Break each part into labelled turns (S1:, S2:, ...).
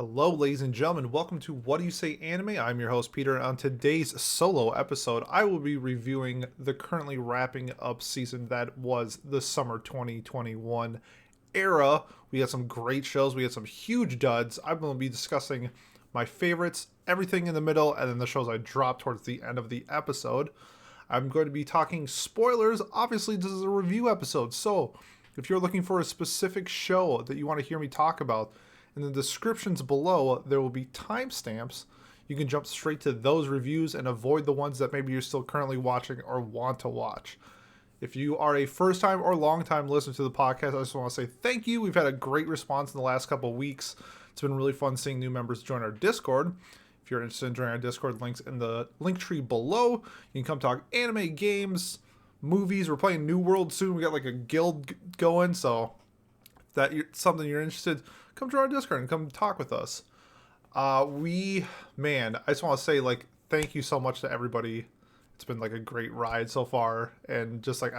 S1: Hello, ladies and gentlemen. Welcome to What Do You Say Anime? I'm your host, Peter, and on today's solo episode, I will be reviewing the currently wrapping up season that was the summer 2021 era. We had some great shows, we had some huge duds. I'm going to be discussing my favorites, everything in the middle, and then the shows I dropped towards the end of the episode. I'm going to be talking spoilers. Obviously, this is a review episode, so if you're looking for a specific show that you want to hear me talk about, in the descriptions below, there will be timestamps. You can jump straight to those reviews and avoid the ones that maybe you're still currently watching or want to watch. If you are a first-time or long-time listener to the podcast, I just want to say thank you. We've had a great response in the last couple of weeks. It's been really fun seeing new members join our Discord. If you're interested in joining our Discord, links in the link tree below. You can come talk anime, games, movies. We're playing New World soon. We got like a guild going, so if that's something you're interested in, come join our Discord and come talk with us. I just want to say, thank you so much to everybody. It's been, a great ride so far. And just, I'm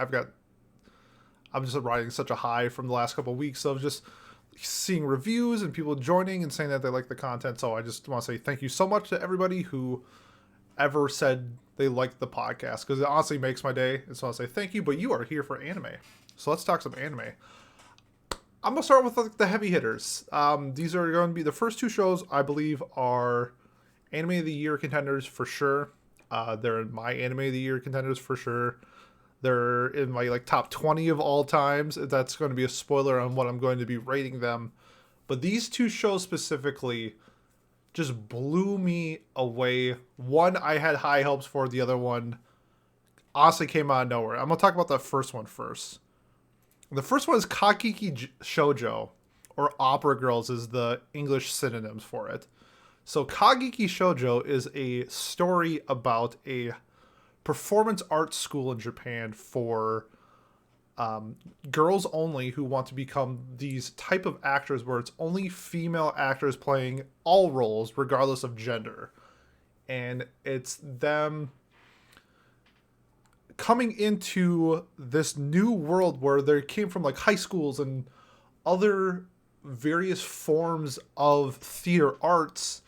S1: just riding such a high from the last couple of weeks of just seeing reviews and people joining and saying that they like the content. So I just want to say thank you so much to everybody who ever said they liked the podcast, because it honestly makes my day. And so I want to say thank you, but you are here for anime. So let's talk some anime. I'm going to start with the heavy hitters. These are going to be the first two shows, I believe, are Anime of the Year contenders for sure. They're in my Anime of the Year contenders for sure. They're in my top 20 of all times. That's going to be a spoiler on what I'm going to be rating them. But these two shows specifically just blew me away. One I had high hopes for. The other one honestly came out of nowhere. I'm going to talk about the first one first. The first one is Kageki Shojo, or Opera Girls is the English synonyms for it. So Kageki Shojo is a story about a performance art school in Japan for girls only who want to become these type of actors where it's only female actors playing all roles regardless of gender. And it's them coming into this new world where they came from high schools and other various forms of theater arts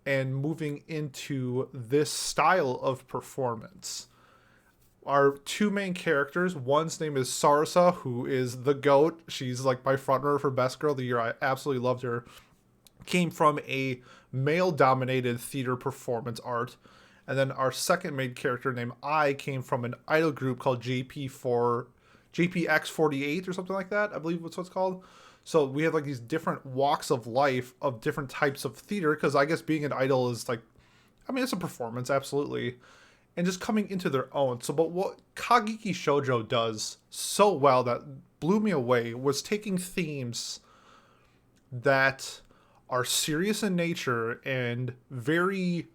S1: and moving into this style of performance. Our two main characters, one's name is Sarasa, who is the GOAT. She's my front runner for Best Girl of the Year. I absolutely loved her. Came from a male-dominated theater performance art. And then our second main character named I came from an idol group called JPX48 or something like that. I believe that's what it's called. So we have these different walks of life of different types of theater, because I guess being an idol is it's a performance, absolutely. And just coming into their own. But what Kageki Shojo does so well that blew me away was taking themes that are serious in nature and very,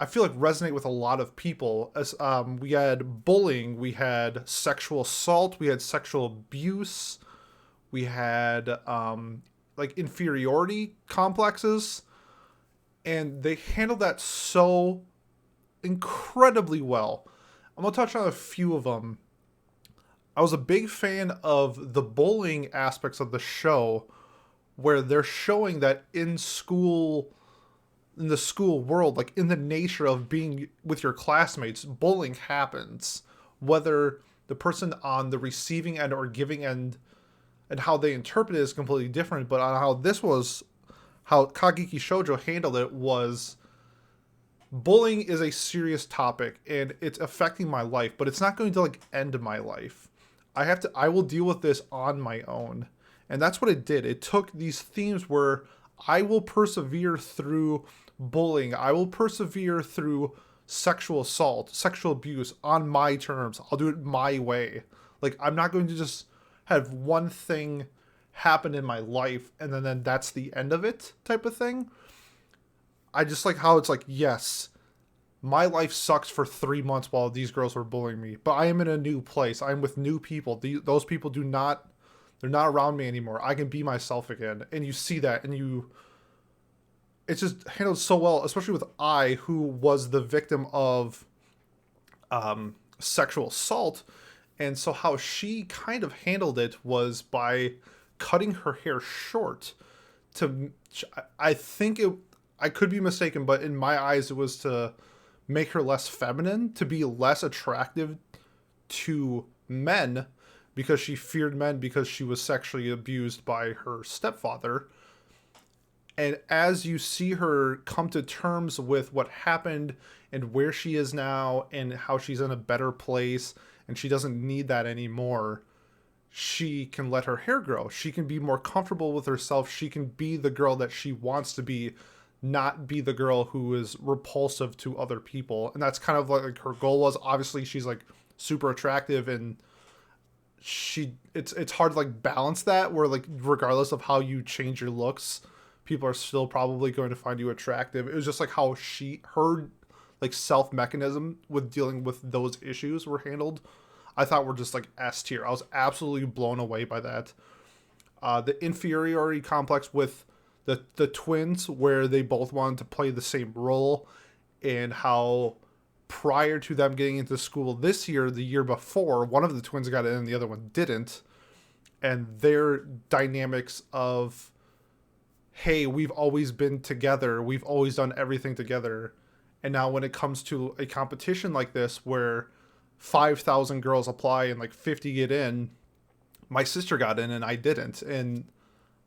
S1: I feel resonate with a lot of people. As we had bullying, we had sexual assault, we had sexual abuse, we had inferiority complexes, and they handled that so incredibly well. I'm gonna touch on a few of them. I was a big fan of the bullying aspects of the show, where they're showing that in the school world, in the nature of being with your classmates, bullying happens. Whether the person on the receiving end or giving end and how they interpret it is completely different, but on how Kageki Shojo handled it was, bullying is a serious topic and it's affecting my life, but it's not going to end my life. I will deal with this on my own. And that's what it did. It took these themes where I will persevere through bullying. I will persevere through sexual assault, sexual abuse on my terms. I'll do it my way. I'm not going to just have one thing happen in my life and then that's the end of it type of thing. I just like how it's yes, my life sucks for 3 months while these girls were bullying me, but I am in a new place. I'm with new people. Those people they're not around me anymore. I can be myself again. And you see that and it's just handled so well, especially with I, who was the victim of sexual assault. And so how she kind of handled it was by cutting her hair short to, I think it, I could be mistaken, but in my eyes, it was to make her less feminine, to be less attractive to men because she feared men because she was sexually abused by her stepfather. And as you see her come to terms with what happened and where she is now and how she's in a better place and she doesn't need that anymore, she can let her hair grow. She can be more comfortable with herself. She can be the girl that she wants to be, not be the girl who is repulsive to other people. And that's kind of like her goal was. Obviously, she's like super attractive, and it's hard to like balance that where like regardless of how you change your looks, people are still probably going to find you attractive. It was just like how her like self mechanism with dealing with those issues were handled. I thought were just like S tier. I was absolutely blown away by that. The inferiority complex with the twins, where they both wanted to play the same role, and how prior to them getting into school this year, the year before, one of the twins got in and the other one didn't, and their dynamics of, hey, we've always been together, we've always done everything together, and now when it comes to a competition like this where 5,000 girls apply and like 50 get in, my sister got in and I didn't, and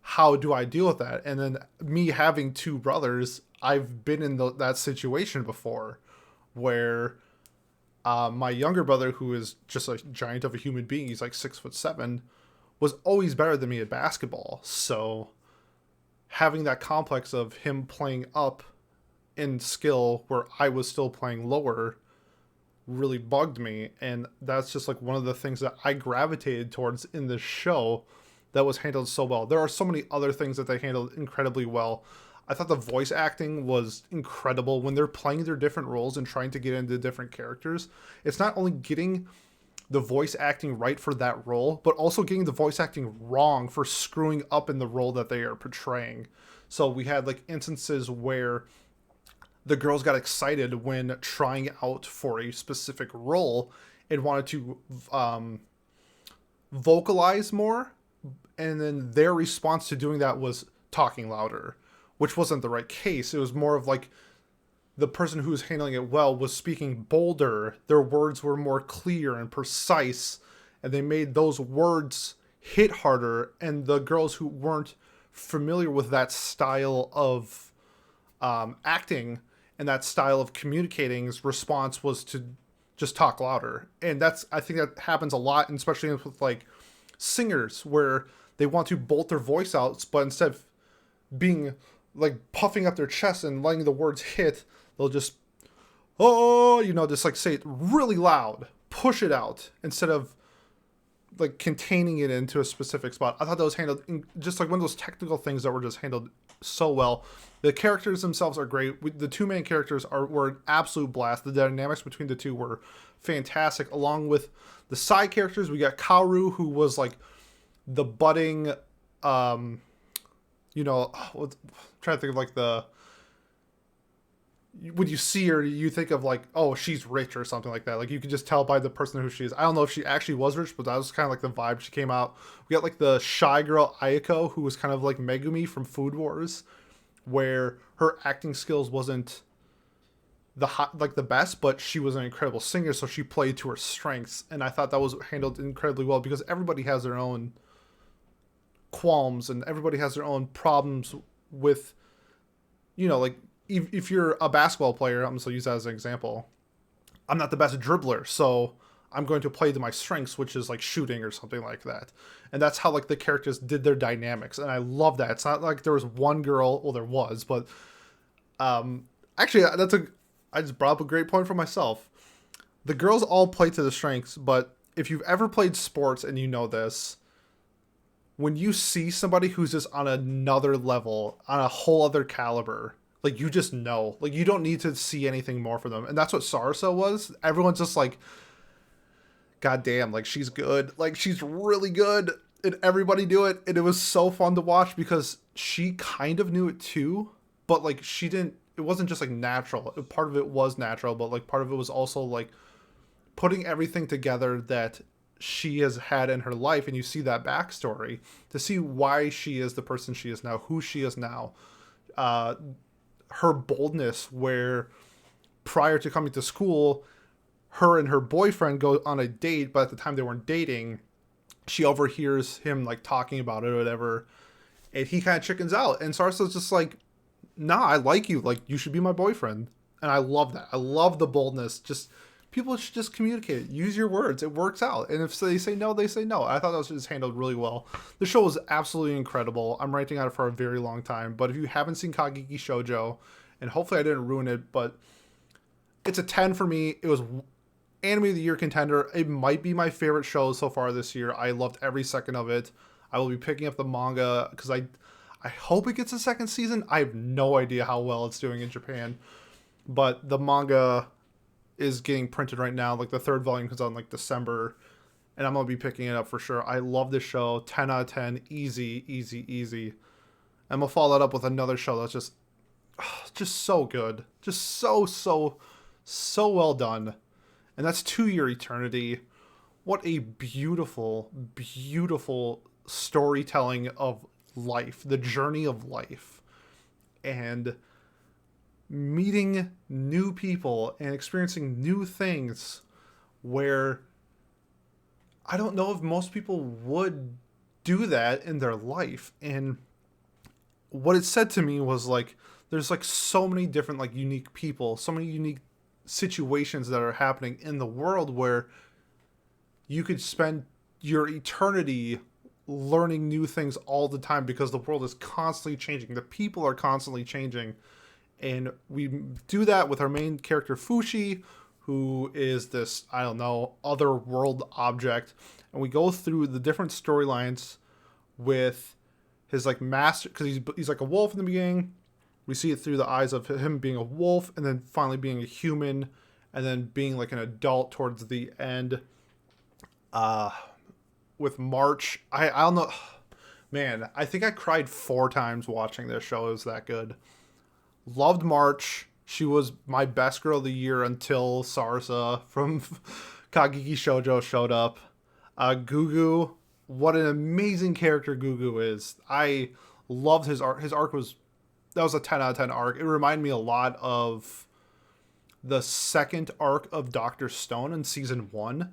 S1: how do I deal with that? And then me having two brothers, I've been in that situation before where my younger brother, who is just a giant of a human being, he's like 6'7", was always better than me at basketball. So having that complex of him playing up in skill where I was still playing lower really bugged me. And that's just like one of the things that I gravitated towards in this show that was handled so well. There are so many other things that they handled incredibly well. I thought the voice acting was incredible when they're playing their different roles and trying to get into different characters. It's not only getting the voice acting right for that role, but also getting the voice acting wrong for screwing up in the role that they are portraying. So we had like instances where the girls got excited when trying out for a specific role and wanted to vocalize more, and then their response to doing that was talking louder, which wasn't the right case. It was more of like the person who was handling it well was speaking bolder. Their words were more clear and precise, and they made those words hit harder. And the girls who weren't familiar with that style of acting and that style of communicating's response was to just talk louder. And I think that happens a lot, and especially with like singers where they want to bolt their voice out, but instead of being like puffing up their chest and letting the words hit, they'll just, just like say it really loud, push it out instead of like containing it into a specific spot. I thought that was handled just like one of those technical things that were just handled so well. The characters themselves are great. The two main characters were an absolute blast. The dynamics between the two were fantastic, along with the side characters. We got Kaoru, who was like the budding, trying to think of like when you see her, you think of like, oh, she's rich or something like that. Like you can just tell by the person who she is. I don't know if she actually was rich, but that was kind of like the vibe she came out. We got like the shy girl Ayako, who was kind of like Megumi from Food Wars, where her acting skills wasn't the best, but she was an incredible singer, so she played to her strengths. And I thought that was handled incredibly well because everybody has their own qualms and everybody has their own problems with, like if you're a basketball player, I'm just going to use that as an example. I'm not the best dribbler, so I'm going to play to my strengths, which is like shooting or something like that. And that's how like the characters did their dynamics. And I love that. It's not like there was one girl, well, there was, but actually I just brought up a great point for myself. The girls all play to the strengths, but if you've ever played sports and you know this, when you see somebody who's just on another level, on a whole other caliber, like you just know, like you don't need to see anything more for them. And that's what Sarasa was. Everyone's just like, God damn, like she's good. Like she's really good. And everybody knew it. And it was so fun to watch because she kind of knew it too. But like it wasn't just like natural. Part of it was natural, but like part of it was also like putting everything together that she has had in her life, and you see that backstory to see why she is the person she is now, who she is now. Uh, Her boldness, where prior to coming to school, her and her boyfriend go on a date, but at the time they weren't dating, she overhears him like talking about it or whatever, and he kind of chickens out. And Sarsa's just like, "Nah, I like you. Like, you should be my boyfriend." And I love that. I love the boldness. Just people should just communicate. Use your words. It works out. And if they say no, they say no. I thought that was just handled really well. The show was absolutely incredible. I'm ranting on it for a very long time. But if you haven't seen Kageki Shojo, and hopefully I didn't ruin it, but it's a 10 for me. It was Anime of the Year contender. It might be my favorite show so far this year. I loved every second of it. I will be picking up the manga because I hope it gets a second season. I have no idea how well it's doing in Japan, but the manga is getting printed right now. Like the third volume comes out in like December, and I'm gonna be picking it up for sure. I love this show. 10 out of 10. Easy, easy, easy. I'm gonna follow that up with another show that's just so good. Just so well done. And that's To Your Eternity. What a beautiful, beautiful storytelling of life, the journey of life, and meeting new people and experiencing new things where I don't know if most people would do that in their life. And what it said to me was like, there's like so many different like unique people, so many unique situations that are happening in the world where you could spend your eternity learning new things all the time because the world is constantly changing. The people are constantly changing. And we do that with our main character, Fushi, who is this, I don't know, other world object. And we go through the different storylines with his like master, because he's like a wolf in the beginning. We see it through the eyes of him being a wolf and then finally being a human and then being like an adult towards the end. With March, I don't know. Man, I think I cried 4 times watching this show. It was that good. Loved March. She was my best girl of the year until Sarsa from Kageki Shojo showed up. Gugu, what an amazing character Gugu is. I loved his arc. His arc was, that was a 10 out of 10 arc. It reminded me a lot of the second arc of Dr. Stone in season 1,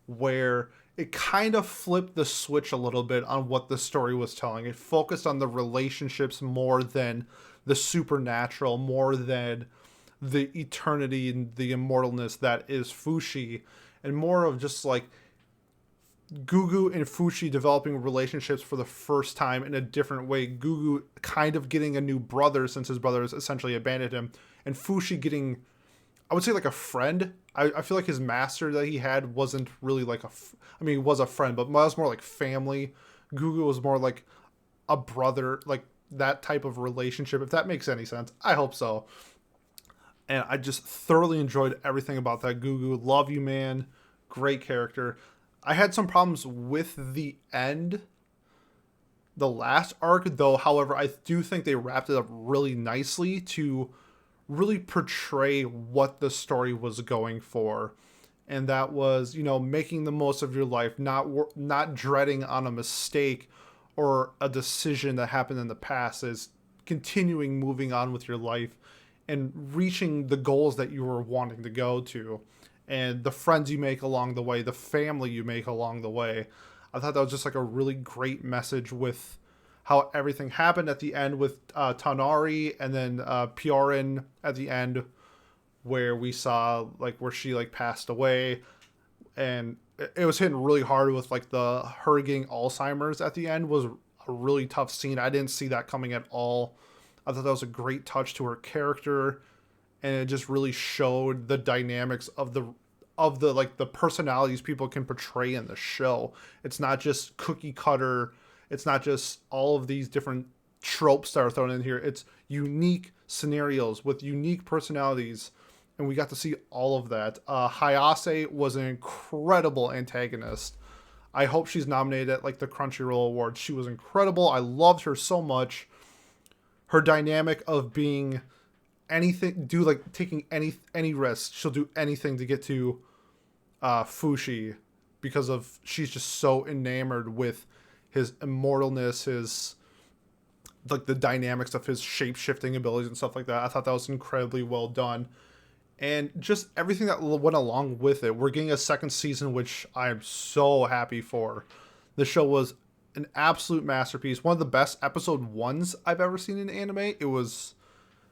S1: where it kind of flipped the switch a little bit on what the story was telling. It focused on the relationships more than the supernatural, more than the eternity and the immortalness that is Fushi, and more of just like Gugu and Fushi developing relationships for the first time in a different way. Gugu kind of getting a new brother since his brother has essentially abandoned him, and Fushi getting, I would say, like a friend. I feel like his master that he had wasn't really like he was a friend, but was more like family. Gugu was more like a brother, like that type of relationship, if that makes any sense. I hope so. And I just thoroughly enjoyed everything about that. Gugu, love you, man. Great character. I had some problems with the end, the last arc, though. However, I do think they wrapped it up really nicely to really portray what the story was going for. And that was, making the most of your life, not dreading on a mistake or a decision that happened in the past, is continuing moving on with your life and reaching the goals that you were wanting to go to, and the friends you make along the way, the family you make along the way. I thought that was just like a really great message with how everything happened at the end with Tanari, and then Piorin at the end, where we saw like where she like passed away, and it was hitting really hard with like her getting Alzheimer's at the end was a really tough scene. I didn't see that coming at all. I thought that was a great touch to her character, and it just really showed the dynamics of the like the personalities people can portray in the show. It's not just cookie cutter. It's not just all of these different tropes that are thrown in here. It's unique scenarios with unique personalities, and we got to see all of that. Hayase was an incredible antagonist. I hope she's nominated at like the Crunchyroll Awards. She was incredible. I loved her so much. Her dynamic of being anything, taking any risk. She'll do anything to get to Fushi. because of she's just so enamored with his immortalness, his like the dynamics of his shape-shifting abilities and stuff like that. I thought that was incredibly well done. And just everything that went along with it. We're getting a second season, which I am so happy for. The show was an absolute masterpiece. One of the best episode ones I've ever seen in anime. It was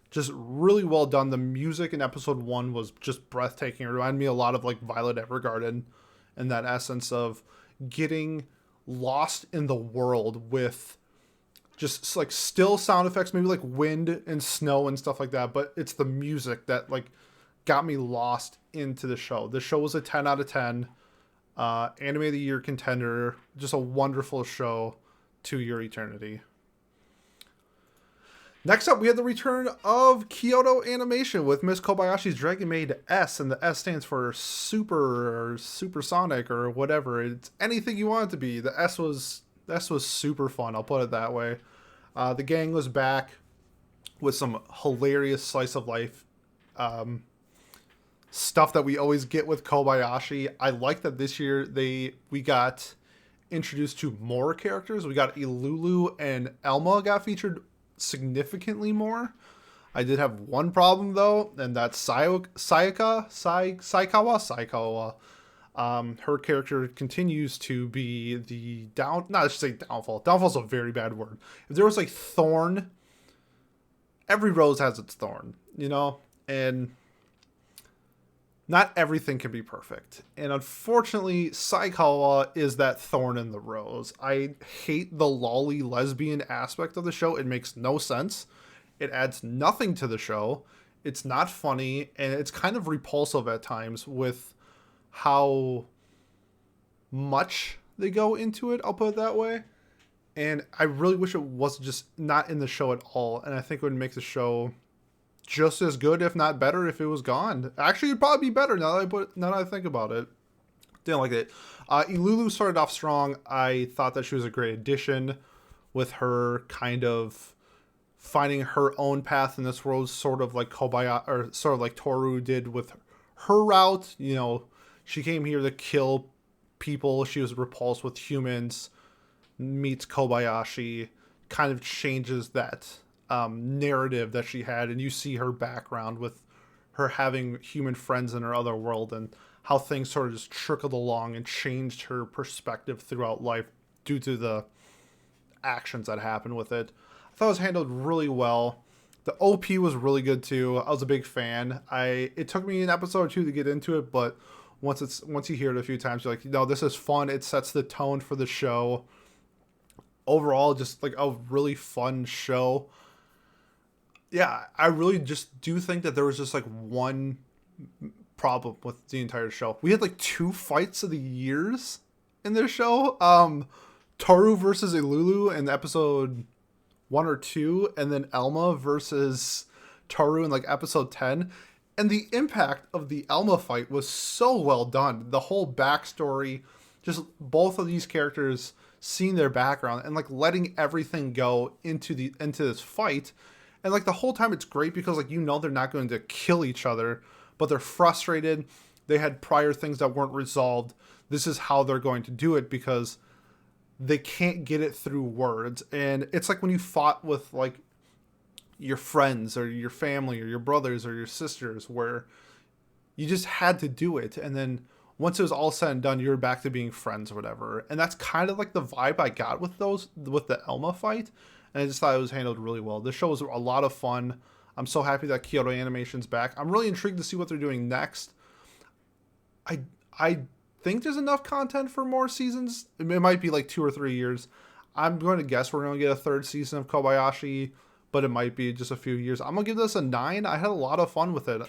S1: just really well done. The music in episode one was just breathtaking. It reminded me a lot of like Violet Evergarden, and that essence of getting lost in the world with just like still sound effects, maybe like wind and snow and stuff like that. But it's the music that like got me lost into the show. The show was a 10 out of 10. Anime of the Year contender. Just a wonderful show to your eternity. Next up, we had the return of Kyoto Animation with Miss Kobayashi's Dragon Maid S, and the S stands for super or supersonic or whatever. It's anything you want it to be. The S was super fun. I'll put it that way. The gang was back with some hilarious slice of life stuff that we always get with Kobayashi. I like that this year we got introduced to more characters. We got Ilulu and Elma got featured significantly more. I did have one problem though, and that's Saikawa. Her character continues to be the I should say downfall. Downfall's a very bad word. If there was like thorn, every rose has its thorn, you know? And not everything can be perfect. And unfortunately, Saikawa is that thorn in the rose. I hate the lolly lesbian aspect of the show. It makes no sense. It adds nothing to the show. It's not funny, and it's kind of repulsive at times with how much they go into it, I'll put it that way. And I really wish it was just not in the show at all. And I think it would make the show just as good, if not better, if it was gone. Actually, it'd probably be better now that I think about it. Didn't like it. Ilulu started off strong. I thought that she was a great addition with her kind of finding her own path in this world, sort of like Kobayashi, or sort of like Toru did with her route. You know, she came here to kill people. She was repulsed with humans. Meets Kobayashi, kind of changes that narrative that she had, and you see her background with her having human friends in her other world and how things sort of just trickled along and changed her perspective throughout life due to the actions that happened with it. I thought it was handled really well. The OP was really good too. I was a big fan. It took me an episode or two to get into it, but once you hear it a few times, you're like, no, this is fun. It sets the tone for the show. Overall, just like a really fun show. Yeah, I really just do think that there was just like one problem with the entire show. We had like 2 fights of the years in this show. Toru versus Ilulu in episode 1 or 2, and then Elma versus Toru in like episode 10. And the impact of the Elma fight was so well done. The whole backstory, just both of these characters seeing their background and like letting everything go into this fight. And like the whole time it's great because like, you know, they're not going to kill each other, but they're frustrated. They had prior things that weren't resolved. This is how they're going to do it because they can't get it through words. And it's like when you fought with like your friends or your family or your brothers or your sisters, where you just had to do it. And then once it was all said and done, you were back to being friends or whatever. And that's kind of like the vibe I got with the Elma fight. And I just thought it was handled really well. This show was a lot of fun. I'm so happy that Kyoto Animation's back. I'm really intrigued to see what they're doing next. I think there's enough content for more seasons. It might be like 2 or 3 years. I'm going to guess we're going to get a 3rd season of Kobayashi, but it might be just a few years. I'm going to give this a 9. I had a lot of fun with it.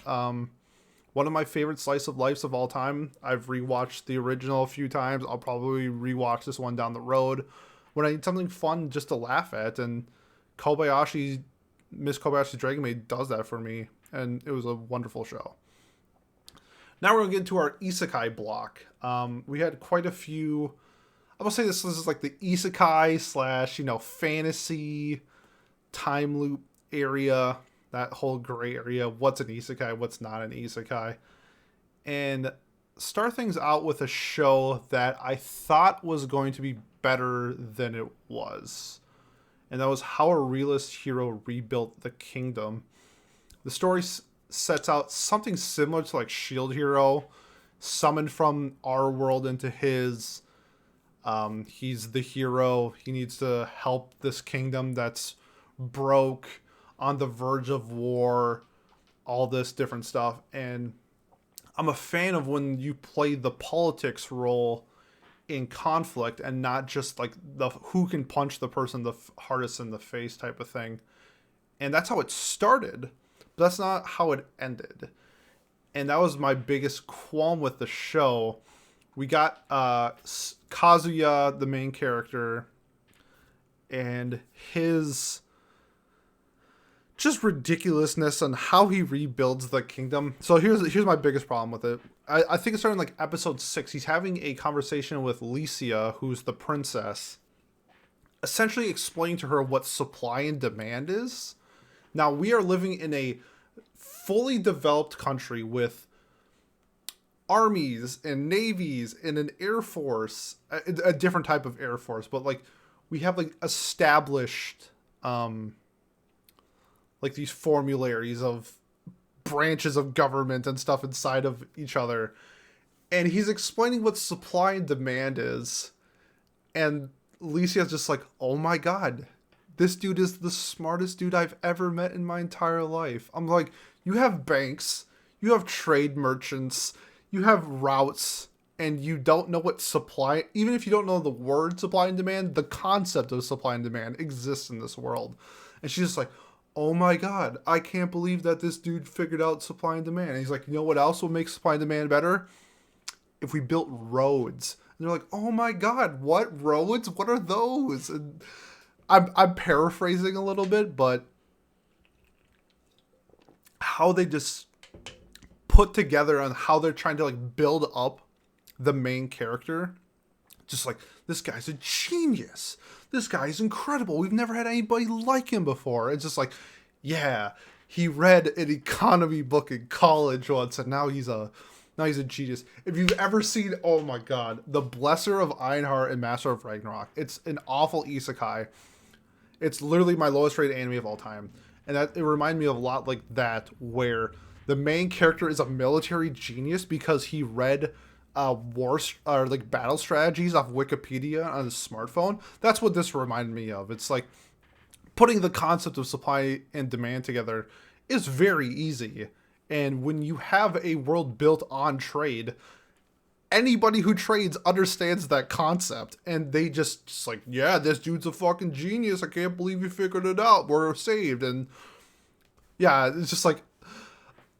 S1: One of my favorite slice of lives of all time. I've rewatched the original a few times. I'll probably rewatch this one down the road when I need something fun just to laugh at. And Miss Kobayashi's Dragon Maid does that for me. And it was a wonderful show. Now we're going to get into our isekai block. We had quite a few. I will say this is like the isekai / fantasy time loop area. That whole gray area. What's an isekai? What's not an isekai? And start things out with a show that I thought was going to be better than it was. And that was how a realist hero rebuilt the kingdom. The story sets out something similar to like Shield Hero, summoned from our world into his. He's the hero. He needs to help this kingdom that's broke, on the verge of war, all this different stuff. And I'm a fan of when you play the politics role in conflict and not just like the who can punch the person the hardest in the face type of thing. And that's how it started, but that's not how it ended. And that was my biggest qualm with the show. We got Kazuya, the main character, and his just ridiculousness on how he rebuilds the kingdom. So here's my biggest problem with it. I think it's starting like episode 6. He's having a conversation with Licia, who's the princess, essentially explaining to her what supply and demand is. Now, we are living in a fully developed country with armies and navies and an air force, a different type of air force, but like we have like established like these formularies of branches of government and stuff inside of each other. And he's explaining what supply and demand is. And Licia's just like, oh my God, this dude is the smartest dude I've ever met in my entire life. I'm like, you have banks, you have trade merchants, you have routes, and you don't know what supply, even if you don't know the word supply and demand, the concept of supply and demand exists in this world. And she's just like, oh my God, I can't believe that this dude figured out supply and demand. And he's like, you know what else will make supply and demand better? If we built roads. And they're like, oh my God, what roads? What are those? And I'm paraphrasing a little bit, but how they just put together on how they're trying to like build up the main character. Just like, this guy's a genius. This guy's incredible. We've never had anybody like him before. It's just like, yeah, he read an economy book in college once, and now he's a genius. If you've ever seen, oh my God, The Blesser of Einhar and Master of Ragnarok, it's an awful isekai. It's literally my lowest rated anime of all time. And that it reminded me of a lot like that, where the main character is a military genius because he read like battle strategies off Wikipedia on his smartphone. That's what this reminded me of. It's like putting the concept of supply and demand together is very easy. And when you have a world built on trade, anybody who trades understands that concept, and they just like, yeah, this dude's a fucking genius. I can't believe you figured it out. We're saved. And yeah, it's just like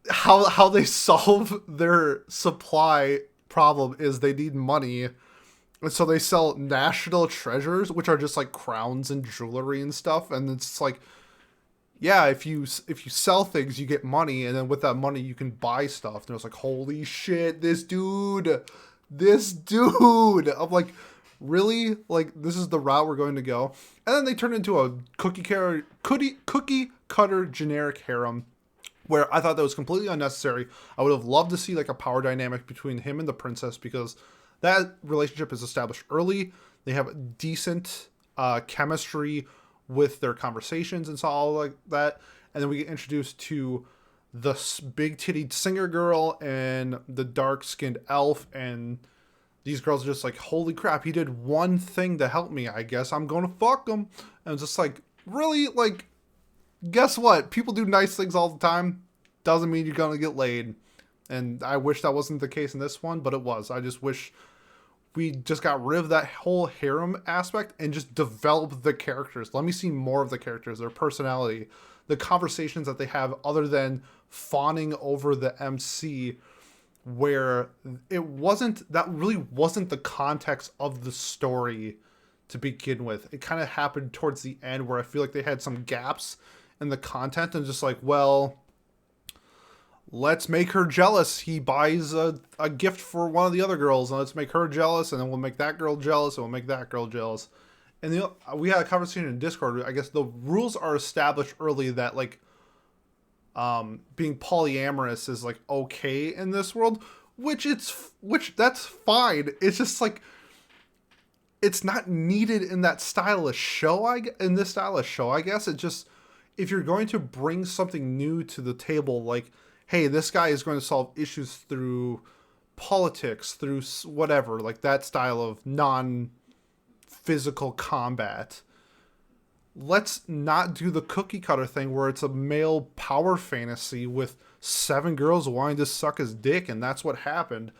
S1: how they solve their supply problem is they need money, and so they sell national treasures, which are just like crowns and jewelry and stuff. And it's like, yeah, if you sell things, you get money, and then with that money you can buy stuff. And it's like, holy shit, this dude. I'm like, really? Like, this is the route we're going to go? And then they turn into a cookie cutter generic harem, where I thought that was completely unnecessary. I would have loved to see like a power dynamic between him and the princess, because that relationship is established early. They have decent chemistry with their conversations and so all like that. And then we get introduced to the big tittied singer girl and the dark skinned elf, and these girls are just like, holy crap, he did one thing to help me, I guess I'm gonna fuck him. And it's just like, really? Like, guess what? People do nice things all the time. Doesn't mean you're gonna get laid. And I wish that wasn't the case in this one, but it was. I just wish we just got rid of that whole harem aspect and just develop the characters. Let me see more of the characters, their personality, the conversations that they have, other than fawning over the MC, where that really wasn't the context of the story to begin with. It kind of happened towards the end, where I feel like they had some gaps in the content, and just like, well, let's make her jealous. He buys a gift for one of the other girls, and let's make her jealous, and then we'll make that girl jealous, and we'll make that girl jealous. And we had a conversation in Discord. I guess the rules are established early that like being polyamorous is like okay in this world, which that's fine. It's just like it's not needed in that style of show. In this style of show, I guess it just, if you're going to bring something new to the table, like, hey, this guy is going to solve issues through politics, through whatever, like that style of non-physical combat. Let's not do the cookie cutter thing where it's a male power fantasy with 7 girls wanting to suck his dick, and that's what happened.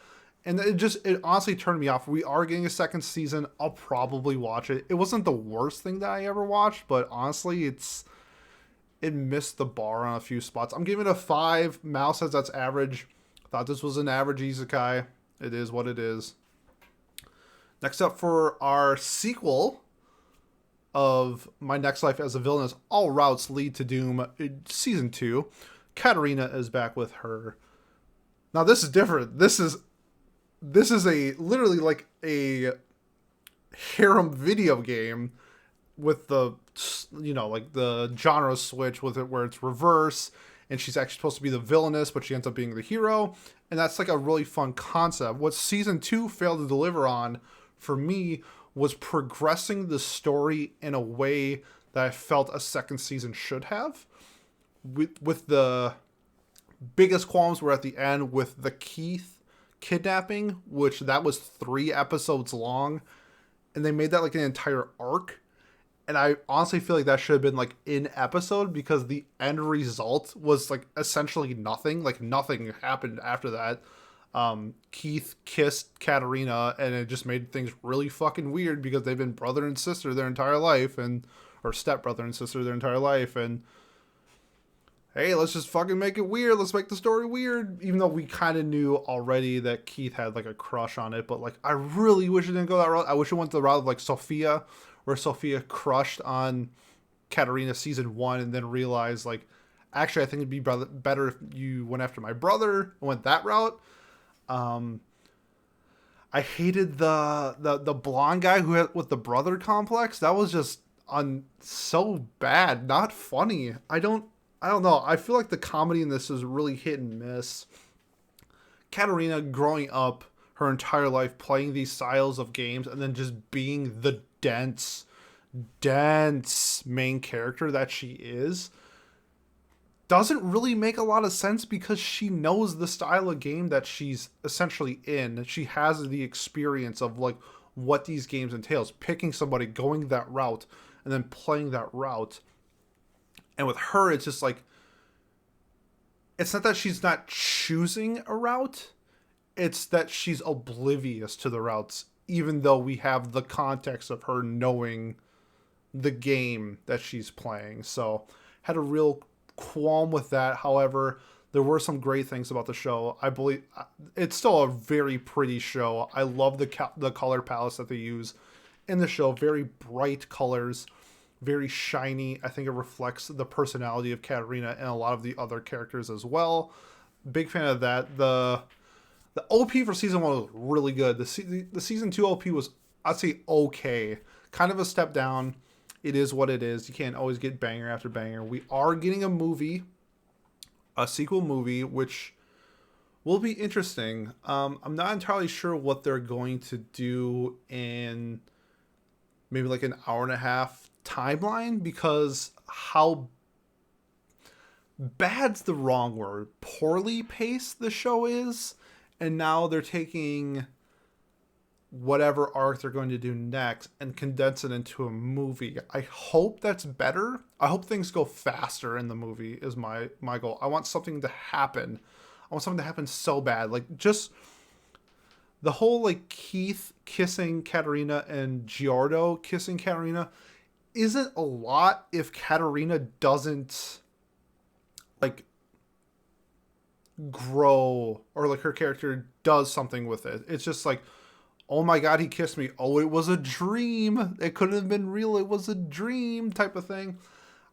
S1: And it honestly turned me off. We are getting a second season. I'll probably watch it. It wasn't the worst thing that I ever watched, but honestly, it missed the bar on a few spots. I'm giving it a 5. Mal says that's average. Thought this was an average isekai. It is what it is. Next up for our sequel of My Next Life as a Villainess, All Routes Lead to Doom, Season 2. Katarina is back with her. Now this is different. This is a literally like a harem video game with the, like the genre switch with it where it's reverse and she's actually supposed to be the villainess, but she ends up being the hero. And that's like a really fun concept. What season 2 failed to deliver on for me was progressing the story in a way that I felt a second season should have. With the biggest qualms were at the end with the Keith kidnapping, which that was 3 episodes long, and they made that like an entire arc. And I honestly feel like that should have been like an episode, because the end result was like essentially nothing. Like nothing happened after that. Keith kissed Katarina, and it just made things really fucking weird because they've been brother and sister their entire life, or stepbrother and sister their entire life, and hey, let's just fucking make it weird. Let's make the story weird. Even though we kind of knew already that Keith had like a crush on it, but like I really wish it didn't go that route. I wish it went the route of like Sophia, where Sophia crushed on Katarina season 1 and then realized like, actually I think it'd be better if you went after my brother and went that route. I hated the blonde guy who had with the brother complex. That was just so bad, not funny. I don't know. I feel like the comedy in this is really hit and miss. Katarina growing up her entire life playing these styles of games and then just being the dense main character that she is doesn't really make a lot of sense, because she knows the style of game that she's essentially in. She has the experience of like what these games entails, picking somebody, going that route, and then playing that route. And with her, it's just like, it's not that she's not choosing a route, it's that she's oblivious to the routes, even though we have the context of her knowing the game that she's playing. So had a real qualm with that. However, there were some great things about the show. I believe it's still a very pretty show. I love the color palettes that they use in the show. Very bright colors, very shiny. I think it reflects the personality of Katarina and a lot of the other characters as well. Big fan of that. The OP for season 1 was really good. The season 2 OP was, I'd say, okay. Kind of a step down. It is what it is. You can't always get banger after banger. We are getting a sequel movie, which will be interesting. I'm not entirely sure what they're going to do in maybe like an hour and a half timeline, because how bad's the wrong word. Poorly paced the show is. And now they're taking whatever arc they're going to do next and condense it into a movie. I hope that's better. I hope things go faster in the movie is my goal. I want something to happen. I want something to happen so bad. Like, just the whole like Keith kissing Katarina and Giordo kissing Katarina isn't a lot if Katarina doesn't like grow, or like her character does something with it. It's just like, oh my god, he kissed me. Oh, it was a dream. It couldn't have been real. It was a dream type of thing.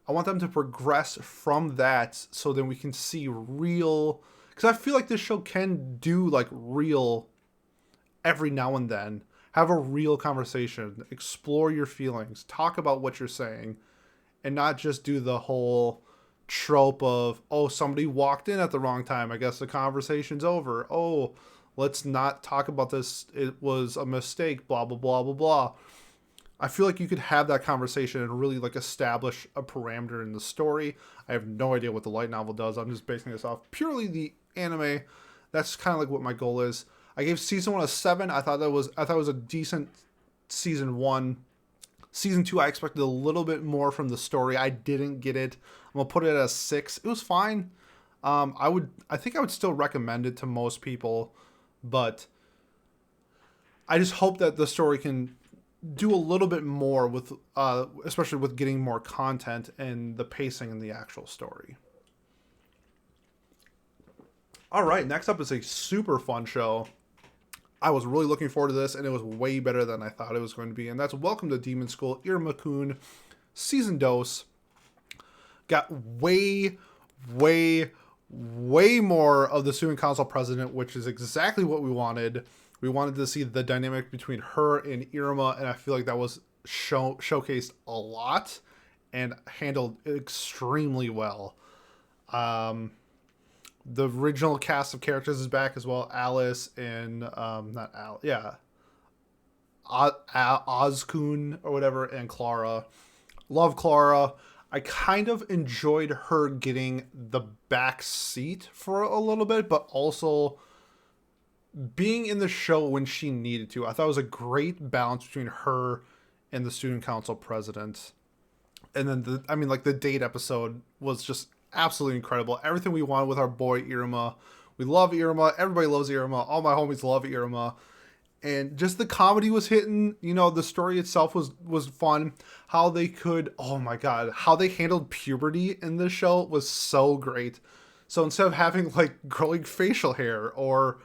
S1: I want them to progress from that so then we can see real, because I feel like this show can do like real every now and then. Have a real conversation. Explore your feelings. Talk about what you're saying. And not just do the whole trope of, oh, somebody walked in at the wrong time. I guess the conversation's over. Oh, Let's not talk about this. It was a mistake, blah, blah, blah, blah, blah. I feel like you could have that conversation and really like establish a parameter in the story. I have no idea what the light novel does. I'm just basing this off purely the anime. That's kind of like what my goal is. I gave season 1 a 7. I thought it was a decent season 1. Season 2, I expected a little bit more from the story. I didn't get it. I'm gonna put it at a 6. It was fine. I think I would still recommend it to most people, but I just hope that the story can do a little bit more with, especially with getting more content and the pacing in the actual story. All right, next up is a super fun show. I was really looking forward to this, and it was way better than I thought it was going to be. And that's Welcome to Demon School, Iruma-kun, Season Dose. Got way more of the student council president, which is exactly what we wanted. We wanted to see the dynamic between her and Iruma, and I feel like that was showcased a lot and handled extremely well. The original cast of characters is back as well. Alice and not Al, yeah, Ozkun or whatever, and Clara. Love Clara. I kind of enjoyed her getting the back seat for a little bit, but also being in the show when she needed to. I thought it was a great balance between her and the student council president. And then the date episode was just absolutely incredible. Everything we wanted with our boy Iruma. We love Iruma. Everybody loves Iruma. All my homies love Iruma. And just the comedy was hitting. You know, the story itself was fun. How they could, oh my god, how they handled puberty in this show was so great. So instead of having like growing facial hair or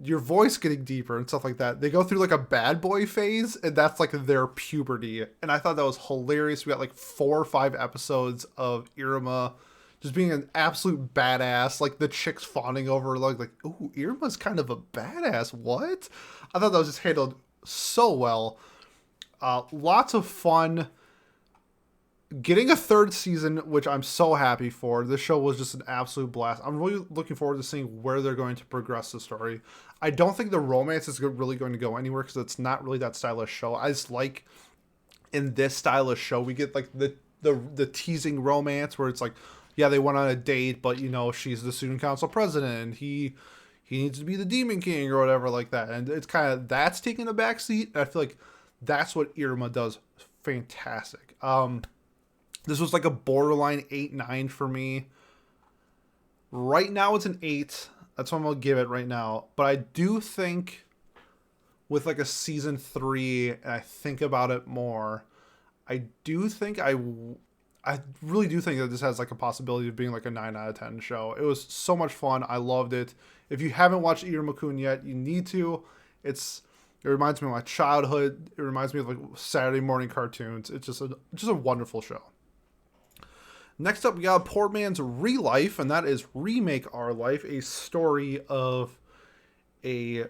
S1: your voice getting deeper and stuff like that, they go through like a bad boy phase, and that's like their puberty. And I thought that was hilarious. We got like 4 or 5 episodes of Iruma just being an absolute badass, like the chicks fawning over like ooh, Iruma's kind of a badass. What? I thought that was just handled so well. Lots of fun. Getting a 3rd season, which I'm so happy for. This show was just an absolute blast. I'm really looking forward to seeing where they're going to progress the story. I don't think the romance is really going to go anywhere because it's not really that stylish show. I just like in this stylish show, we get like the teasing romance where it's like, yeah, they went on a date, but you know, she's the student council president and he needs to be the demon king or whatever like that. And it's kind of, that's taking a back seat. I feel like that's what Iruma does fantastic. This was like a borderline 8-9 for me. Right now it's an 8. That's what I'm going to give it right now. But I do think with like a season 3, and I think about it more, I really do think that this has like a possibility of being like a 9 out of 10 show. It was so much fun. I loved it. If you haven't watched Iruma-kun yet, you need to. It reminds me of my childhood. It reminds me of like Saturday morning cartoons. It's just a wonderful show. Next up, we got a poor man's re-life, and that is Remake Our Life, a story of a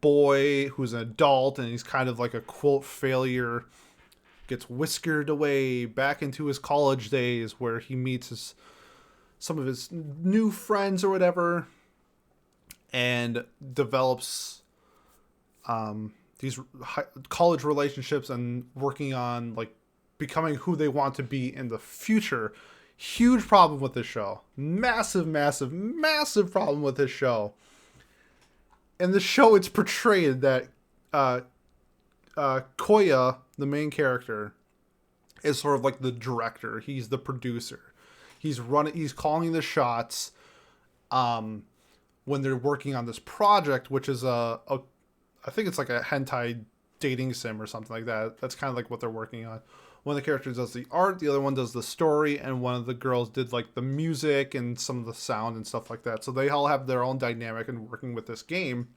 S1: boy who's an adult, and he's kind of like a quote failure, gets whiskered away back into his college days where he meets some of his new friends or whatever, and develops these college relationships and working on like becoming who they want to be in the future. Huge problem with this show. Massive problem with this show. In the show, it's portrayed that Koya, the main character, is sort of like the director. He's the producer. He's calling the shots when they're working on this project, which is I think it's like a hentai dating sim or something like that. That's kind of like what they're working on. One of the characters does the art, the other one does the story, and one of the girls did like the music and some of the sound and stuff like that. So they all have their own dynamic in working with this game.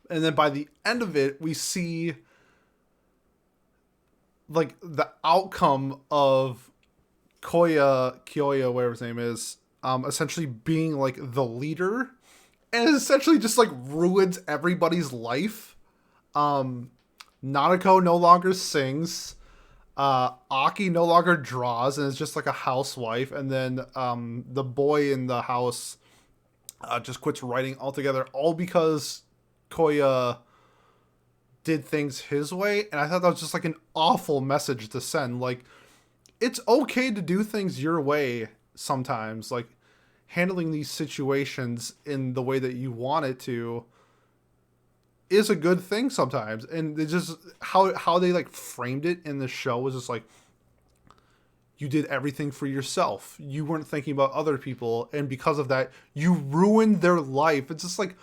S1: And then by the end of it, we see like the outcome of Kyoya, whatever his name is, essentially being like the leader, and it essentially just like ruins everybody's life. Nanako no longer sings. Aki no longer draws and is just like a housewife, and then the boy in the house just quits writing altogether, all because Koya did things his way. And I thought that was just like an awful message to send. Like, it's okay to do things your way sometimes. Like, handling these situations in the way that you want it to is a good thing sometimes. And it's just how they like framed it in the show was just like, you did everything for yourself. You weren't thinking about other people, and because of that, you ruined their life. It's just like,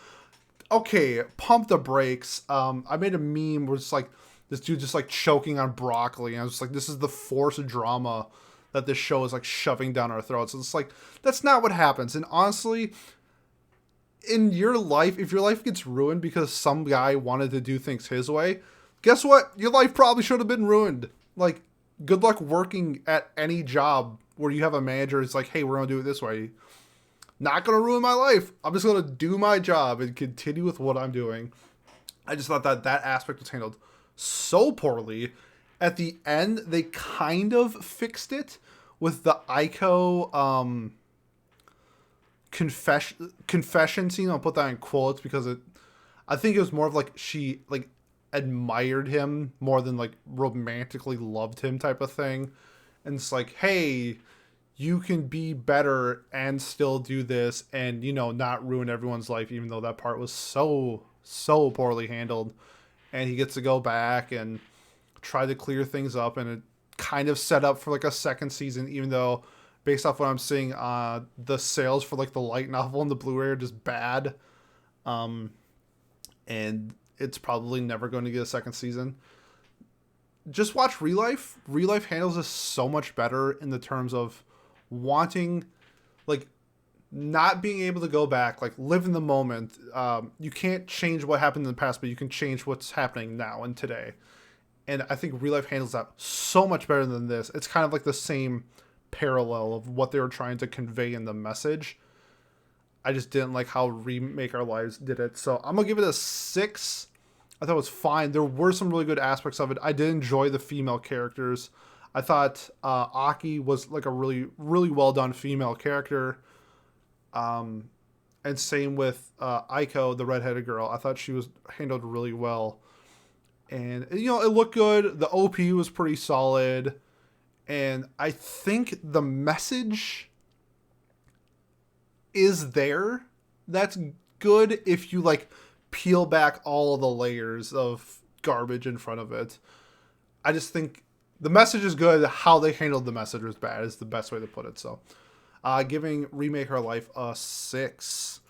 S1: okay, pump the brakes. I made a meme where it's like this dude just like choking on broccoli, and I was just like, this is the forced drama that this show is like shoving down our throats. And it's like, that's not what happens. And honestly, in your life, if your life gets ruined because some guy wanted to do things his way, guess what? Your life probably should have been ruined. Like, good luck working at any job where you have a manager who's like, hey, we're going to do it this way. Not going to ruin my life. I'm just going to do my job and continue with what I'm doing. I just thought that that aspect was handled so poorly. At the end, they kind of fixed it with the Aiko confession scene. I'll put that in quotes because I think it was more of like she like admired him more than like romantically loved him type of thing. And it's like, hey, you can be better and still do this and, you know, not ruin everyone's life, even though that part was so poorly handled. And he gets to go back and try to clear things up, and it kind of set up for like a second season, even though based off what I'm seeing, the sales for like the light novel and the Blu-ray are just bad. And it's probably never going to get a second season. Just watch Real Life. Real Life handles this so much better in the terms of wanting, like, not being able to go back, like, live in the moment. You can't change what happened in the past, but you can change what's happening now and today. And I think Real Life handles that so much better than this. It's kind of like the same parallel of what they were trying to convey in the message. I just didn't like how Remake Our Lives did it. So I'm going to give it a 6. I thought it was fine. There were some really good aspects of it. I did enjoy the female characters. I thought Aki was like a really, really well done female character. And same with Aiko, the redheaded girl. I thought she was handled really well. And, you know, it looked good. The OP was pretty solid. And I think the message is there. That's good if you, like, peel back all of the layers of garbage in front of it. I just think the message is good. How they handled the message was bad is the best way to put it. So, giving Remake Her Life a 6.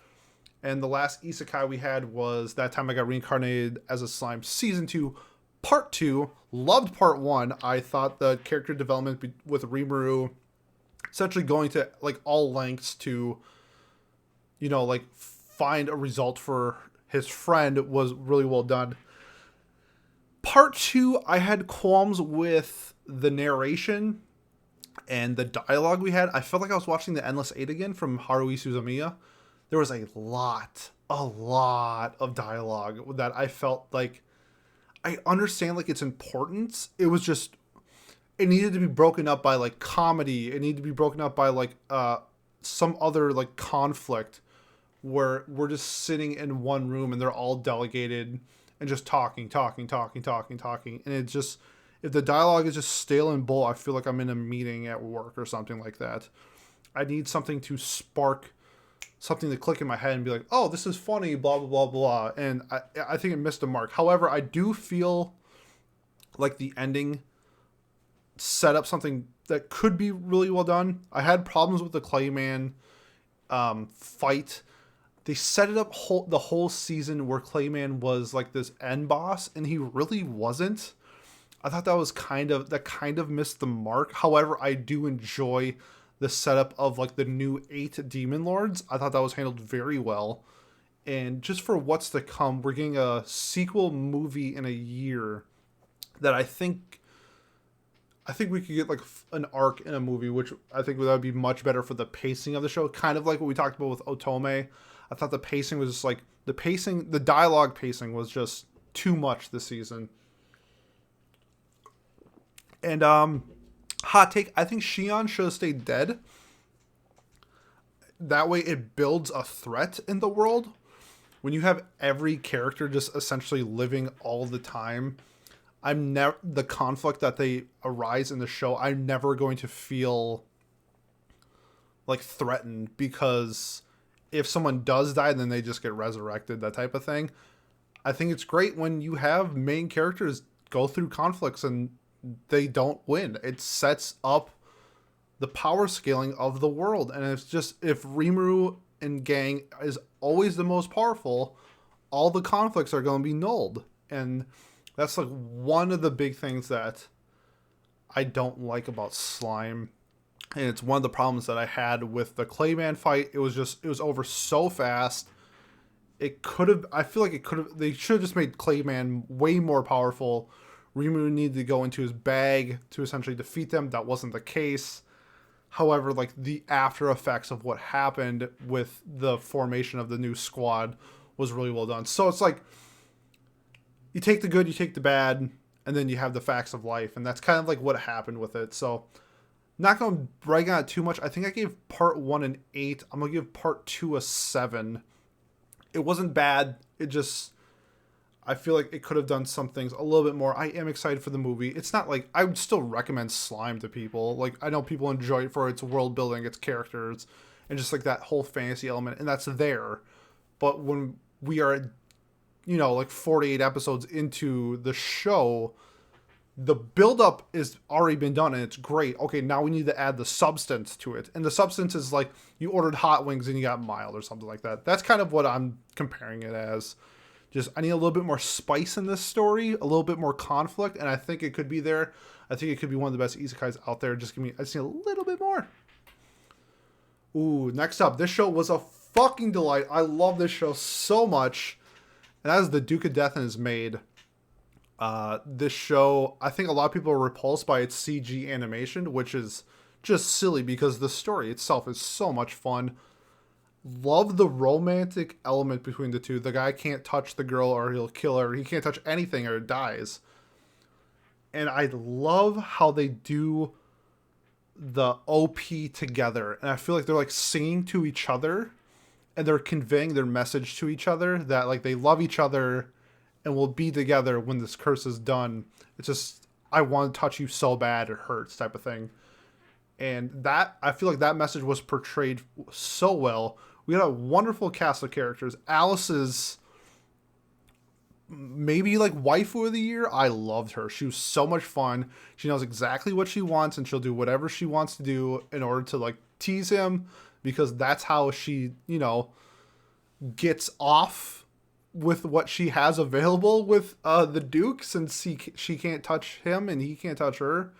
S1: And the last isekai we had was That Time I Got Reincarnated as a Slime Season 2, Part 2. Loved Part 1. I thought the character development with Rimuru essentially going to, like, all lengths to, you know, like, find a result for his friend was really well done. Part 2, I had qualms with the narration and the dialogue we had. I felt like I was watching The Endless Eight again from Haruhi Suzumiya. There was a lot of dialogue that I felt like, I understand like its importance. It was just, it needed to be broken up by like comedy. It needed to be broken up by like some other like conflict where we're just sitting in one room and they're all delegated and just talking. And it just, if the dialogue is just stale and bull, I feel like I'm in a meeting at work or something like that. I need something to spark something to click in my head and be like, oh, this is funny, blah, blah, blah, blah. And I think it missed a mark. However, I do feel like the ending set up something that could be really well done. I had problems with the Clayman fight. They set it up the whole season where Clayman was like this end boss, and he really wasn't. I thought that kind of missed the mark. However, I do enjoy the setup of like the new 8 demon lords. I thought that was handled very well. And just for what's to come, we're getting a sequel movie in a year that I think we could get like an arc in a movie, which I think that would be much better for the pacing of the show. Kind of like what we talked about with Otome. I thought the pacing was just like the dialogue pacing was just too much this season. And hot take, I think Shion should have stayed dead. that way it builds a threat in the world. When you have every character just essentially living all the time, I'm never the conflict that they arise in the show. I'm never going to feel like threatened because if someone does die, then they just get resurrected, that type of thing. I think it's great when you have main characters go through conflicts and they don't win. It sets up the power scaling of the world. And it's just, if Rimuru and gang is always the most powerful, all the conflicts are going to be nulled. And that's like one of the big things that I don't like about Slime. And it's one of the problems that I had with the Clayman fight. It was over so fast. It could have, I feel like it could have, they should have just made Clayman way more powerful. Rimuru needed to go into his bag to essentially defeat them. That wasn't the case. However, like the after effects of what happened with the formation of the new squad was really well done. So it's like, you take the good, you take the bad, and then you have the facts of life. And that's kind of like what happened with it. So not going to brag on it too much. I think I gave part 1 an 8. I'm going to give part 2 a 7. It wasn't bad. It just, I feel like it could have done some things a little bit more. I am excited for the movie. It's not like, I would still recommend Slime to people. Like, I know people enjoy it for its world building, its characters, and just like that whole fantasy element, and that's there. But when we are, like 48 episodes into the show, the buildup is already been done and it's great. Okay, now we need to add the substance to it. And the substance is like you ordered hot wings and you got mild or something like that. That's kind of what I'm comparing it as. Just, I need a little bit more spice in this story, a little bit more conflict, and I think it could be there. I think it could be one of the best isekais out there. Just I just need a little bit more. Ooh, next up, this show was a fucking delight. I love this show so much. And that is The Duke of Death and His Maid. This show, I think a lot of people are repulsed by its CG animation, which is just silly because the story itself is so much fun. Love the romantic element between the two. The guy can't touch the girl or he'll kill her. He can't touch anything or it dies. And I love how they do the OP together. And I feel like they're like singing to each other and they're conveying their message to each other that like they love each other and we'll be together when this curse is done. It's just, I want to touch you so bad it hurts type of thing. And that, I feel like that message was portrayed so well. We had a wonderful cast of characters. Alice's maybe like waifu of the year. I loved her. She was so much fun. She knows exactly what she wants and she'll do whatever she wants to do in order to like tease him, because that's how she, gets off with what she has available with the Duke, since she can't touch him and he can't touch her.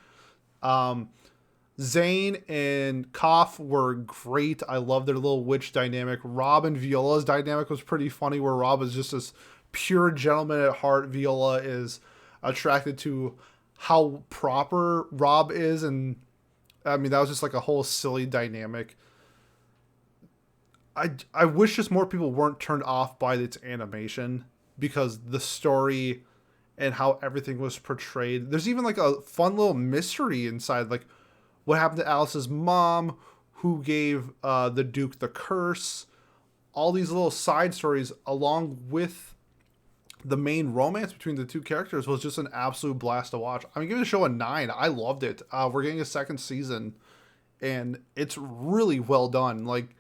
S1: Zane and Koff were great. I love their little witch dynamic. Rob and Viola's dynamic was pretty funny, where Rob is just this pure gentleman at heart. Viola is attracted to how proper Rob is, and I mean, that was just like a whole silly dynamic. I wish just more people weren't turned off by its animation, because the story and how everything was portrayed. There's even like a fun little mystery inside, like what happened to Alice's mom, who gave the Duke the curse. All these little side stories along with the main romance between the two characters was just an absolute blast to watch. I'm giving the show a 9. I loved it. We're getting a second season and it's really well done. Like,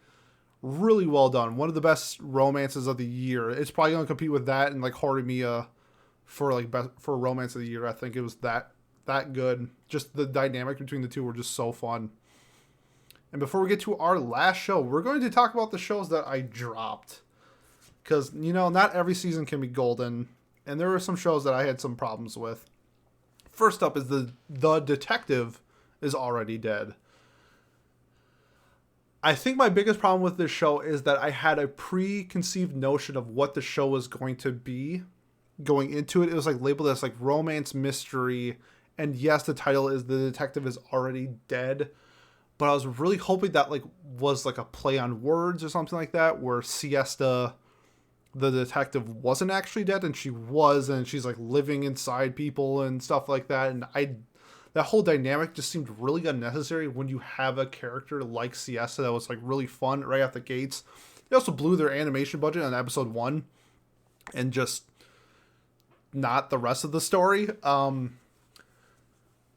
S1: really well done. One of the best romances of the year. It's probably going to compete with that and like Horimiya for like best for romance of the year. I think it was that good. Just the dynamic between the two were just so fun. And before we get to our last show, we're going to talk about the shows that I dropped, because not every season can be golden, and there were some shows that I had some problems with. First up is the Detective is Already Dead. I think my biggest problem with this show is that I had a preconceived notion of what the show was going to be going into it. It was like labeled as like romance mystery. And yes, the title is The Detective is Already Dead. But I was really hoping that like was like a play on words or something like that, where Siesta, the detective, wasn't actually dead and she was, and she's like living inside people and stuff like that. And that whole dynamic just seemed really unnecessary when you have a character like Siesta that was like really fun right out the gates. They also blew their animation budget on episode 1 and just not the rest of the story.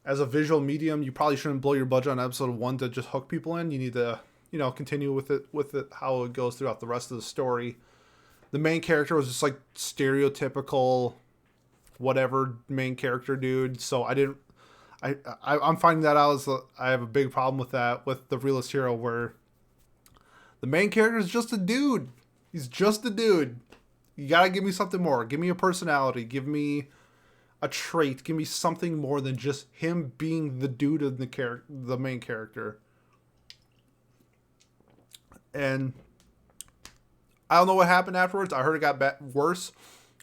S1: As a visual medium, you probably shouldn't blow your budget on episode 1 to just hook people in. You need to, continue with it how it goes throughout the rest of the story. The main character was just like stereotypical whatever main character dude. So I'm finding that out as I have a big problem with that with the Realist hero, where the main character is just a dude. He's just a dude. You gotta give me something more. Give me a personality. Give me a trait. Give me something more than just him being the dude of the main character. And I don't know what happened afterwards. I heard it got worse.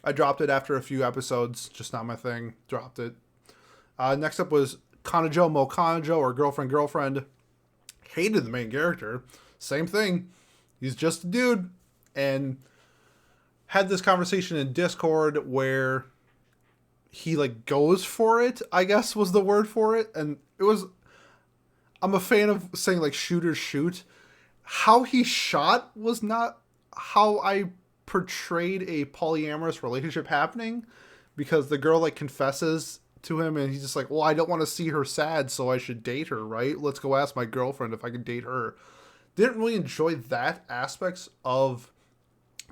S1: I dropped it after a few episodes. Just not my thing. Dropped it. Next up was Kanojo Mo Kanojo, or Girlfriend. Hated the main character. Same thing. He's just a dude. And had this conversation in Discord where he like goes for it, I guess was the word for it. And I'm a fan of saying like shooters shoot. How he shot was not how I portrayed a polyamorous relationship happening, because the girl like confesses to him and he's just like, well, I don't want to see her sad, so I should date her, right? Let's go ask my girlfriend if I can date her. Didn't really enjoy that aspects of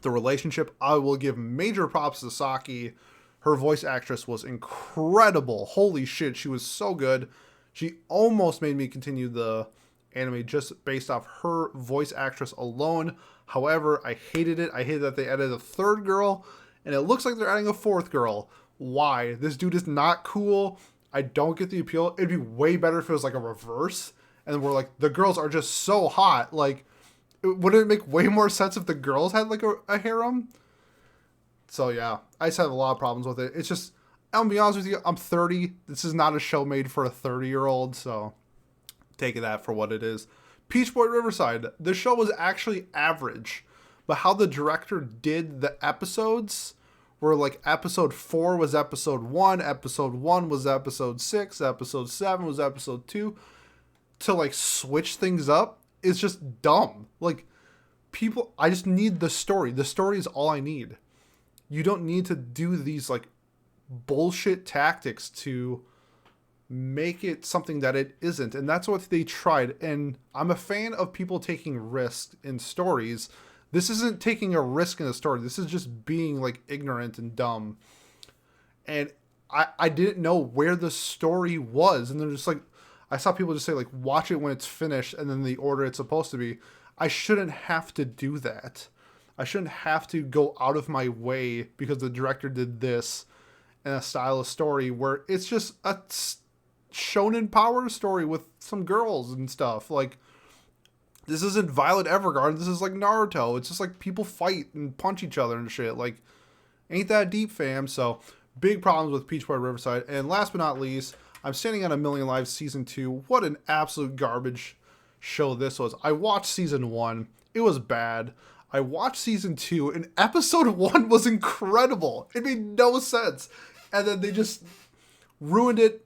S1: the relationship. I will give major props to Saki. Her voice actress was incredible. Holy shit, she was so good. She almost made me continue the anime just based off her voice actress alone. However, I hated it. I hated that they added a third girl, and it looks like they're adding a fourth girl. Why? This dude is not cool. I don't get the appeal. It'd be way better if it was like a reverse, and we're like, the girls are just so hot. Like, wouldn't it make way more sense if the girls had like a harem? So yeah, I just have a lot of problems with it. It's just, I'll be honest with you, I'm 30. This is not a show made for a 30-year-old, so take that for what it is. Peach Boy Riverside. The show was actually average, but how the director did the episodes were like episode 4 was episode 1, episode 1 was episode 6, episode 7 was episode 2, to like switch things up is just dumb. Like, people, I just need the story. The story is all I need. You don't need to do these like bullshit tactics to make it something that it isn't. And that's what they tried. And I'm a fan of people taking risks in stories. This isn't taking a risk in a story. This is just being like ignorant and dumb. And I didn't know where the story was. And they're just like, I saw people just say like, watch it when it's finished and then the order it's supposed to be. I shouldn't have to do that. I shouldn't have to go out of my way because the director did this in a style of story where it's just a shonen power story with some girls and stuff. Like, this isn't Violet Evergarden. This is like Naruto. It's just like people fight and punch each other and shit. Like, ain't that deep, fam? So, big problems with Peach Boy Riverside. And last but not least, I'm Standing on a Million Lives Season 2. What an absolute garbage show this was. I watched Season 1. It was bad. I watched Season 2, and Episode 1 was incredible. It made no sense. And then they just ruined it.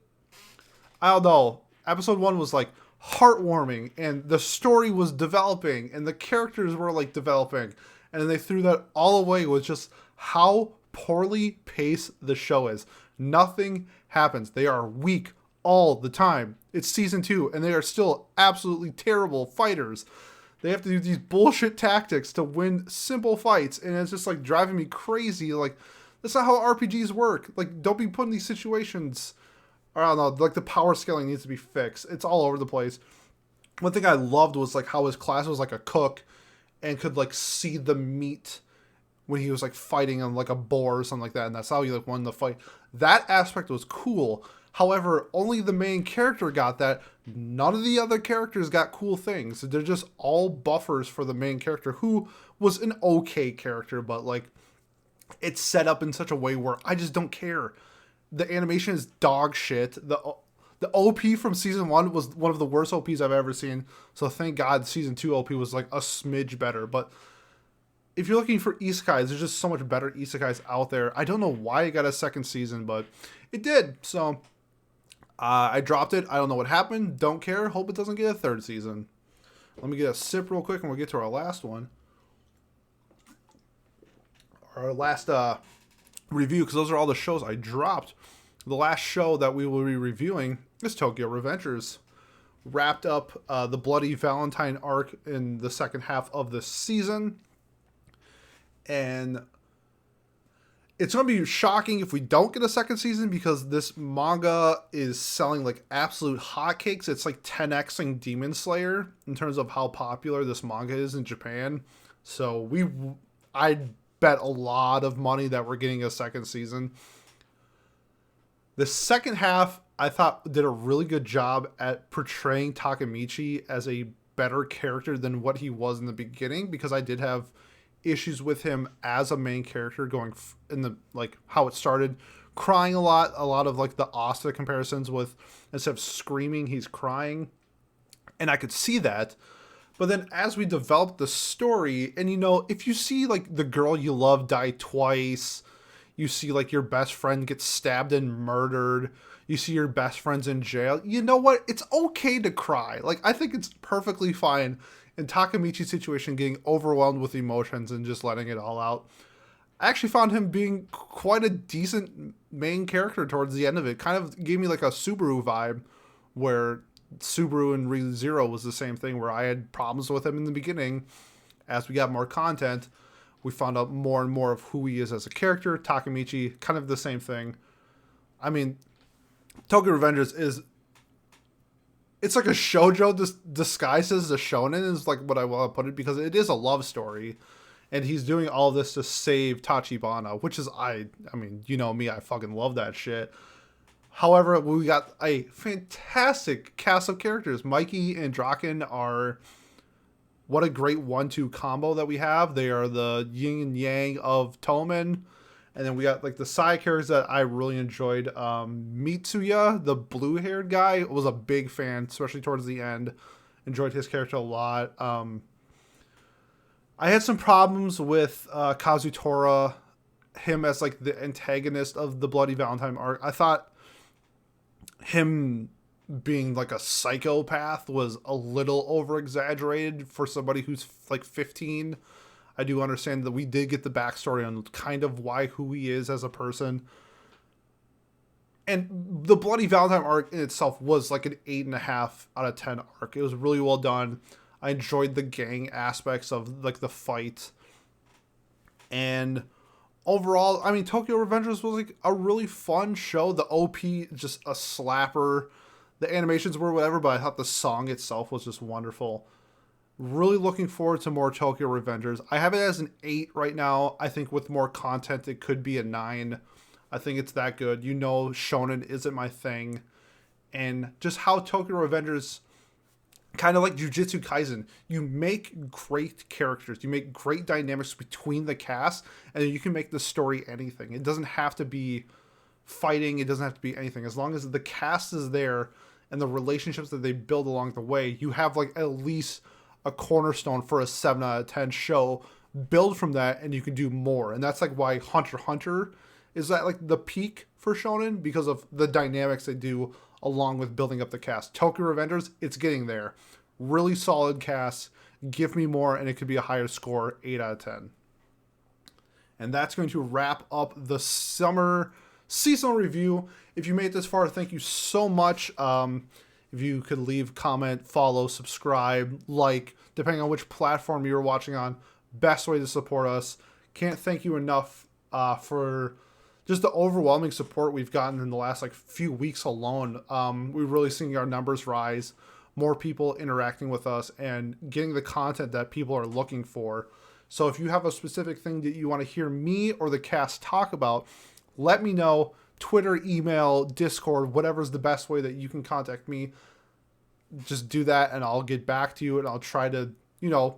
S1: I don't know. Episode 1 was like heartwarming, and the story was developing, and the characters were like developing. And then they threw that all away with just how poorly paced the show is. Nothing happens. They are weak all the time. It's Season 2, and they are still absolutely terrible fighters. They have to do these bullshit tactics to win simple fights, and it's just like driving me crazy. Like, that's not how RPGs work. Like, don't be put in these situations. I don't know, like the power scaling needs to be fixed. It's all over the place. One thing I loved was like how his class was like a cook and could like see the meat when he was like fighting on like a boar or something like that, and that's how he like won the fight. That aspect was cool. However, only the main character got that. None of the other characters got cool things. They're just all buffers for the main character, who was an okay character, but like, it's set up in such a way where I just don't care. The animation is dog shit. The OP from Season 1 was one of the worst OPs I've ever seen. So thank God Season 2 OP was like a smidge better. But if you're looking for isekais, there's just so much better isekais out there. I don't know why it got a second season, but it did. So I dropped it. I don't know what happened. Don't care. Hope it doesn't get a third season. Let me get a sip real quick and we'll get to our last one. Our last review, because those are all the shows I dropped. The last show that we will be reviewing is Tokyo Revengers. Wrapped up the Bloody Valentine arc in the second half of the season. And it's going to be shocking if we don't get a second season, because this manga is selling like absolute hotcakes. It's like 10xing Demon Slayer in terms of how popular this manga is in Japan. So I bet a lot of money that we're getting a second season. The second half, I thought, did a really good job at portraying Takemichi as a better character than what he was in the beginning, because I did have issues with him as a main character going in the, like, how it started, crying a lot of like the Asta comparisons with, instead of screaming, he's crying. And I could see that. But then as we developed the story, and if you see like the girl you love die twice, you see like your best friend get stabbed and murdered, you see your best friends in jail, you know what? It's okay to cry. Like, I think it's perfectly fine in Takemichi's situation, getting overwhelmed with emotions and just letting it all out. I actually found him being quite a decent main character towards the end of it. Kind of gave me like a Subaru vibe, where Subaru and ReZero was the same thing, where I had problems with him in the beginning. As we got more content, we found out more and more of who he is as a character. Takemichi, kind of the same thing. I mean, Tokyo Revengers it's like a shoujo disguised as a shonen, is like what I want to put it, because it is a love story. And he's doing all this to save Tachibana, which is, I mean, you know me, I fucking love that shit. However, we got a fantastic cast of characters. Mikey and Draken are, what a great 1-2 combo that we have. They are the yin and yang of Tomen. And then we got like the side characters that I really enjoyed. Mitsuya, the blue-haired guy, was a big fan, especially towards the end. Enjoyed his character a lot. I had some problems with Kazutora, him as like the antagonist of the Bloody Valentine arc. I thought him being like a psychopath was a little over-exaggerated for somebody who's like 15. I do understand that we did get the backstory on kind of who he is as a person. And the Bloody Valentine arc in itself was like an 8.5 out of 10 arc. It was really well done. I enjoyed the gang aspects of like the fight. And overall, I mean, Tokyo Revengers was like a really fun show. The OP, just a slapper. The animations were whatever, but I thought the song itself was just wonderful. Really looking forward to more Tokyo Revengers. I have it as an 8 right now. I think with more content, it could be a 9. I think it's that good. Shonen isn't my thing. And just how Tokyo Revengers, kind of like Jujutsu Kaisen, you make great characters. You make great dynamics between the cast, and you can make the story anything. It doesn't have to be fighting. It doesn't have to be anything. As long as the cast is there and the relationships that they build along the way, you have like at least a cornerstone for a 7 out of 10 show. Build from that, and you can do more. And that's like why Hunter x Hunter is at like the peak for shonen, because of the dynamics they do along with building up the cast. Tokyo Revengers, it's getting there. Really solid cast. Give me more, and it could be a higher score, 8 out of 10. And that's going to wrap up the summer seasonal review. If you made it this far, thank you so much. If you could leave, comment, follow, subscribe, like, depending on which platform you're watching on, best way to support us. Can't thank you enough for just the overwhelming support we've gotten in the last like few weeks alone. We're really seeing our numbers rise, more people interacting with us, and getting the content that people are looking for. So if you have a specific thing that you want to hear me or the cast talk about, let me know. Twitter, email, Discord, whatever's the best way that you can contact me. Just do that, and I'll get back to you, and I'll try to,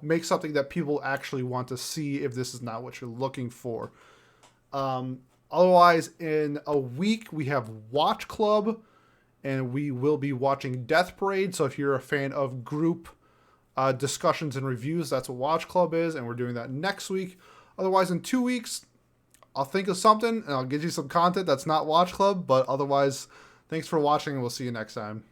S1: make something that people actually want to see if this is not what you're looking for. Otherwise, in a week, we have Watch Club, and we will be watching Death Parade. So if you're a fan of group discussions and reviews, that's what Watch Club is, and we're doing that next week. Otherwise, in 2 weeks, I'll think of something, and I'll get you some content that's not Watch Club, but otherwise,
S2: Thanks for watching, and we'll see you next time.